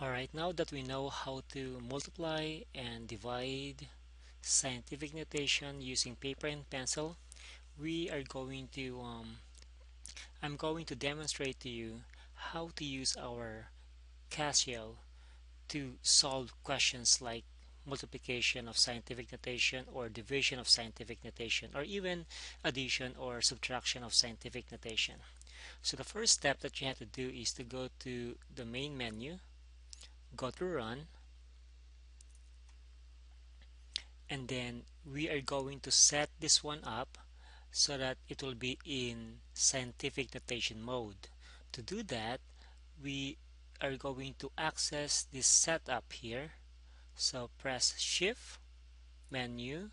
Alright, now that we know how to multiply and divide scientific notation using paper and pencil, we are going to I'm going to demonstrate to you how to use our Casio to solve questions like multiplication of scientific notation or division of scientific notation or even addition or subtraction of scientific notation. So the first step that you have to do is to go to the main menu, go to run, and then we are going to set this one up so that it will be in scientific notation mode. To do that, we are going to access this setup here. So press shift, menu,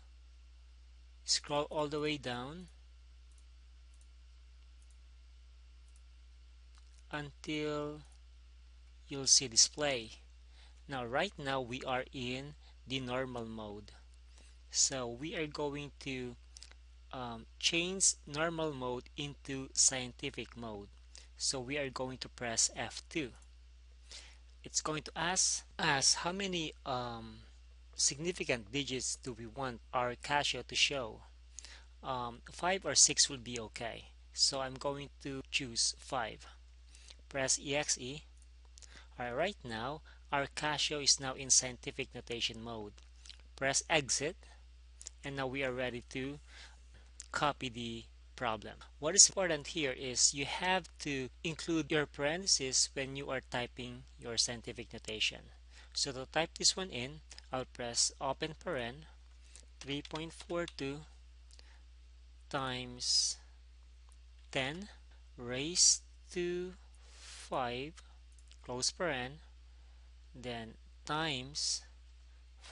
scroll all the way down until you'll see display. Now right now we are in the normal mode. So we are going to change normal mode into scientific mode. So we are going to press F2. It's going to ask us how many significant digits do we want our Casio to show. 5 or 6 will be okay. So I'm going to choose 5. Press EXE. Alright, right now our Casio is now in scientific notation mode. Press exit, and now we are ready to copy the problem. What is important here is you have to include your parentheses when you are typing your scientific notation. So to type this one in, I'll press open paren 3.42 times 10 raised to 5 close paren, then times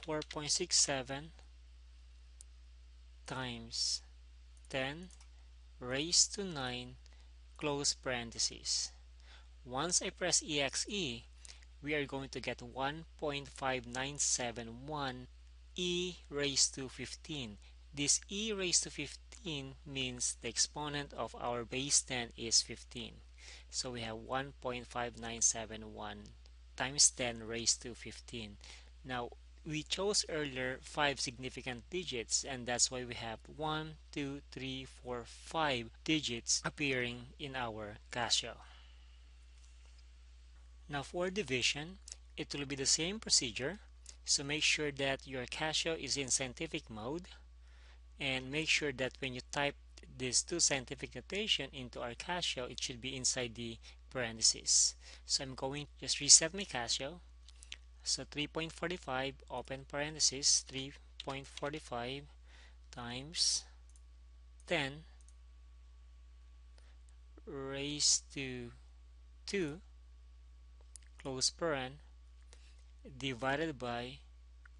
4.67 times 10 raised to 9 close parentheses. Once I press EXE, we are going to get 1.5971 e raised to 15. This e raised to 15 means the exponent of our base 10 is 15. So we have 1.5971 times 10 raised to 15. Now, we chose earlier 5 significant digits, and that's why we have 1, 2, 3, 4, 5 digits appearing in our Casio. Now for division, it will be the same procedure. So make sure that your Casio is in scientific mode, and make sure that when you type this two scientific notation into our Casio, it should be inside the parentheses. So I'm going to just reset my Casio. So 3.45 open parenthesis 3.45 times 10 raised to 2 close paren divided by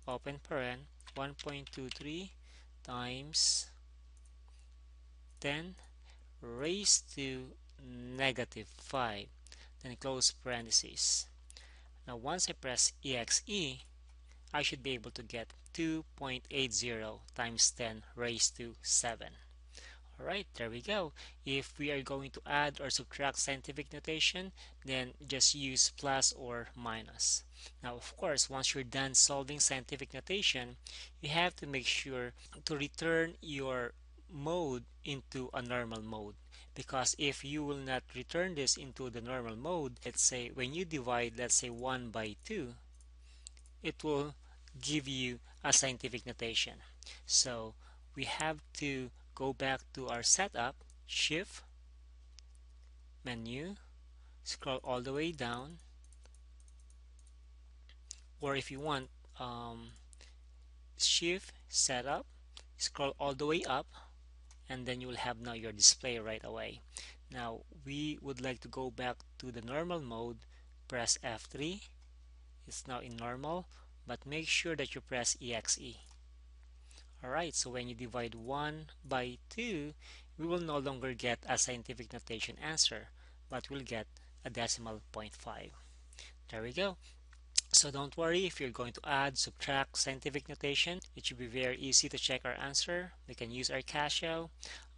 open paren 1.23 times 10 raised to negative 5, then close parentheses. Now once I press EXE, I should be able to get 2.80 times 10 raised to 7. Alright, there we go. If we are going to add or subtract scientific notation, then just use plus or minus. Now, of course, once you're done solving scientific notation, you have to make sure to return your mode into a normal mode. Because if you will not return this into the normal mode, let's say when you divide, let's say 1 by 2, it will give you a scientific notation. So we have to go back to our setup, shift, menu, scroll all the way down, or if you want, shift, setup, scroll all the way up, and then you will have now your display right away. Now we would like to go back to the normal mode. Press F3. It's now in normal, but make sure that you press EXE. Alright, so when you divide 1 by 2, we will no longer get a scientific notation answer, but we'll get a decimal point 5. There we go. So don't worry if you're going to add, subtract scientific notation. It should be very easy to check our answer. We can use our Casio.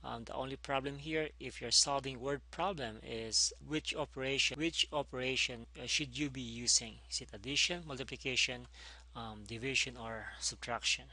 The only problem here, if you're solving word problem, is which operation should you be using? Is it addition, multiplication, division, or subtraction?